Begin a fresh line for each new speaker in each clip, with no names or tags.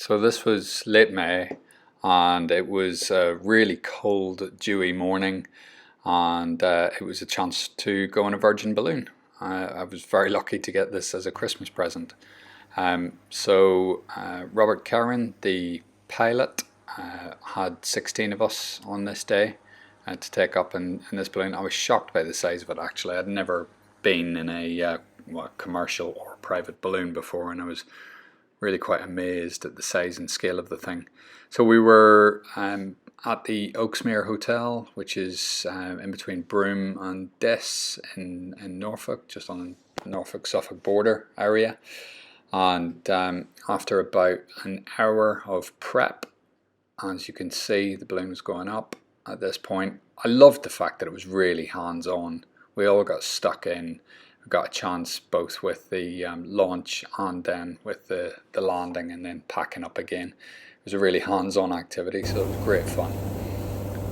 So this was late May and it was a really cold, dewy morning, and it was a chance to go on a Virgin balloon. I was very lucky to get this as a Christmas present. Robert Karen, the pilot, had 16 of us on this day to take up in this balloon. I was shocked by the size of it actually. I'd never been in a commercial or private balloon before, and I was really quite amazed at the size and scale of the thing. So we were at the Oaksmere Hotel, which is in between Broome and Des in Norfolk, just on the Norfolk-Suffolk border area. And after about an hour of prep, as you can see, the balloon was going up at this point. I loved the fact that it was really hands-on. We all got stuck in. We got a chance both with the launch and then with the landing and then packing up again. It was a really hands-on activity, so it was great fun.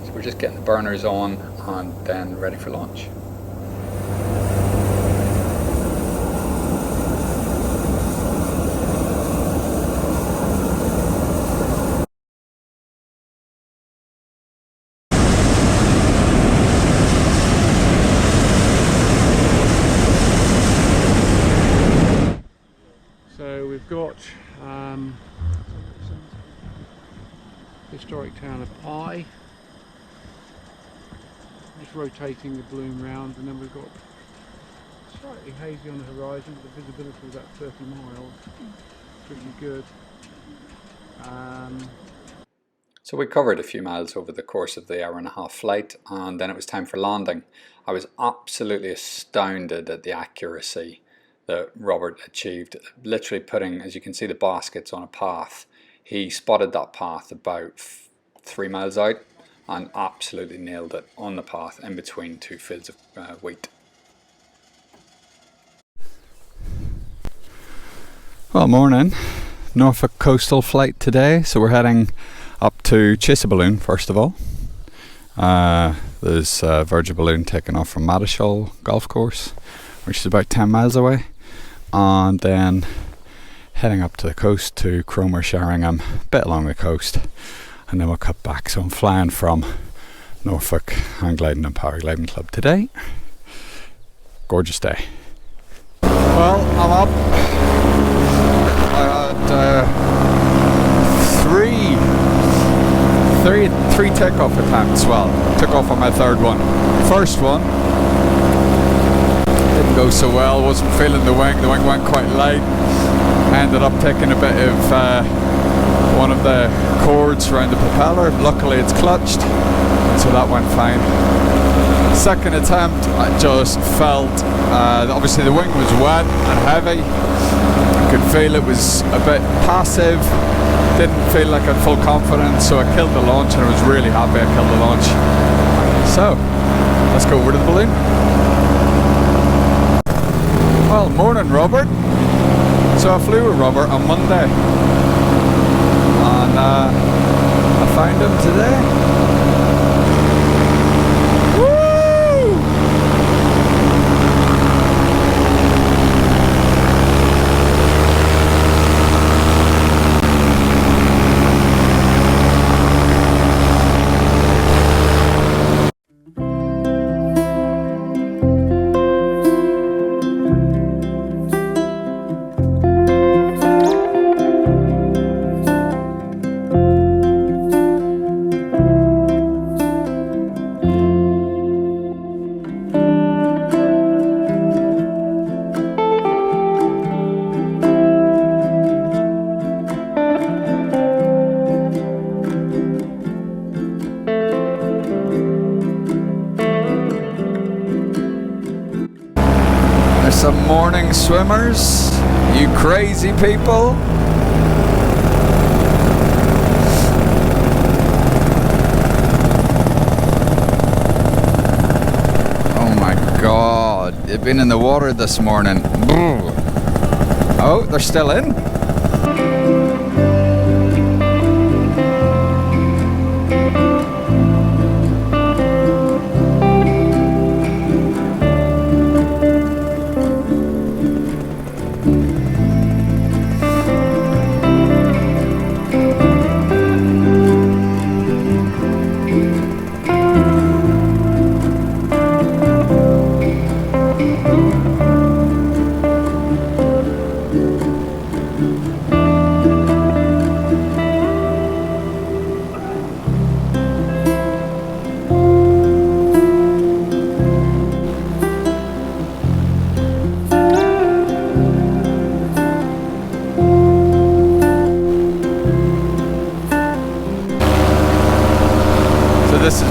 So we're just getting the burners on and then ready for launch.
So we've got historic town of Eye, just rotating the balloon round, and then we've got slightly hazy on the horizon, but the visibility is about 30 miles, pretty good.
So we covered a few miles over the course of the hour-and-a-half flight, and then it was time for landing. I was absolutely astounded at the accuracy that Robert achieved, literally putting, as you can see, the baskets on a path. He spotted that path about 3 miles out and absolutely nailed it on the path in between two fields of wheat. Well, morning. Norfolk coastal flight today, so we're heading up to chase a balloon first of all. There's a Virgin balloon taking off from Madishall golf course, which is about 10 miles away, and then heading up to the coast to Cromer, Sheringham, a bit along the coast, and then we'll cut back. So I'm flying from Norfolk Hang Gliding and Paragliding Club today. Gorgeous day. Well, I'm up. I had three takeoff attempts. Well, took off on my third one. First one didn't go so well, wasn't feeling the wing went quite light. Ended up taking a bit of one of the cords around the propeller. Luckily it's clutched, so that went fine. Second attempt, I just felt obviously the wing was wet and heavy. I could feel it was a bit passive, didn't feel like I had full confidence, so I killed the launch, and I was really happy I killed the launch. So let's go over to the balloon. Well, morning Robert. So I flew with Robert on Monday, and I found him today. Woo! Some morning swimmers, you crazy people. Oh my god, they've been in the water this morning. Oh, they're still in?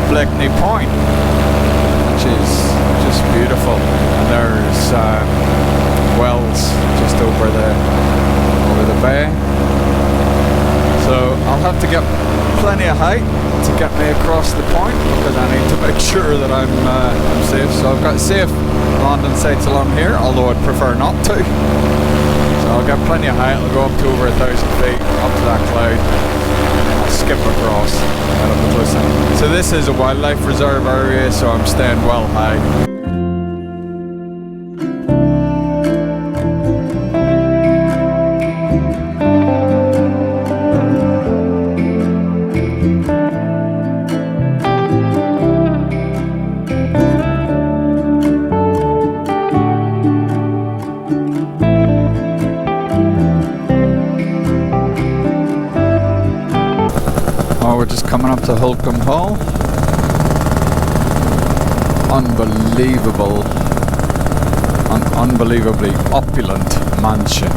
Blakeney Point, which is just beautiful. And there's Wells just over the bay. So I'll have to get plenty of height to get me across the point, because I need to make sure that I'm safe. So I've got safe landing sites along here, although I'd prefer not to. So I'll get plenty of height. I'll go up to over 1,000 feet, up to that cloud. I'll skip across and up close in. So this is a wildlife reserve area, so I'm staying well high. We're just coming up to Holcombe Hall. Unbelievable, unbelievably opulent mansion.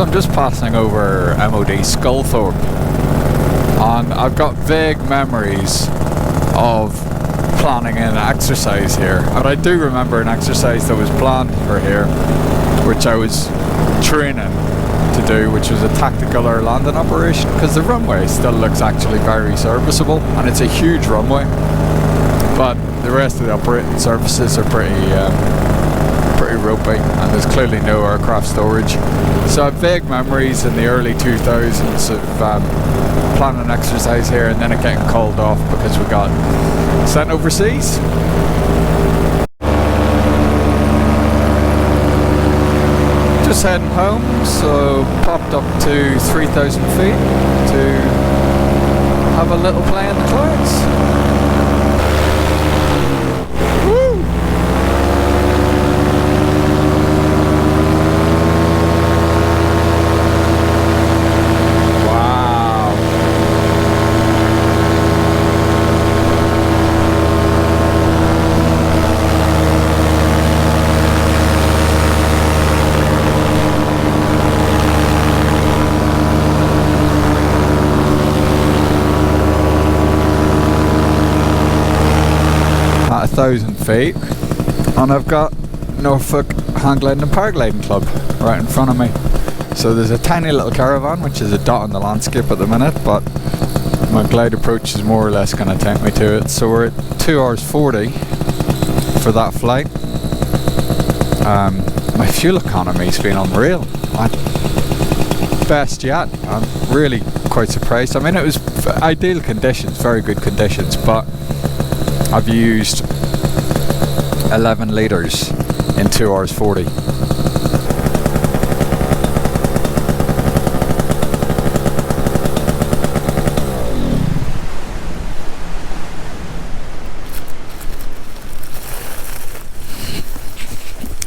I'm just passing over MOD Sculthorpe, and I've got vague memories of planning an exercise here. And I do remember an exercise that was planned for here, which I was training to do, which was a tactical air landing operation, because the runway still looks actually very serviceable, and it's a huge runway, but the rest of the operating surfaces are pretty ropey, and there's clearly no aircraft storage. So I have vague memories in the early 2000s of planning an exercise here, and then it getting called off because we got sent overseas. Just heading home, so popped up to 3,000 feet to have a little play in the clouds. At 1,000 feet, and I've got Norfolk Hang Gliding and Paragliding Club right in front of me. So there's a tiny little caravan which is a dot on the landscape at the minute, but my glide approach is more or less going to tempt me to it. So we're at 2 hours 40 for that flight. My fuel economy's been unreal. Best yet. I'm really quite surprised. I mean, it was ideal conditions, very good conditions, but I've used 11 litres in 2 hours 40.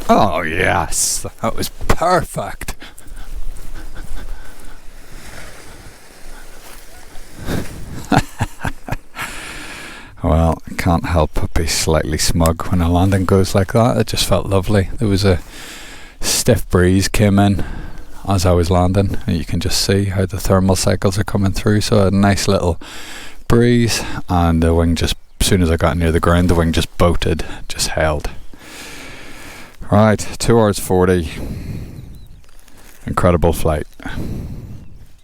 Oh yes, that was perfect. Well, I can't help but be slightly smug when a landing goes like that. It just felt lovely. There was a stiff breeze came in as I was landing, and you can just see how the thermal cycles are coming through. So I had a nice little breeze, and the wing just, as soon as I got near the ground, the wing just boated, just held. Right, 2 hours 40. Incredible flight.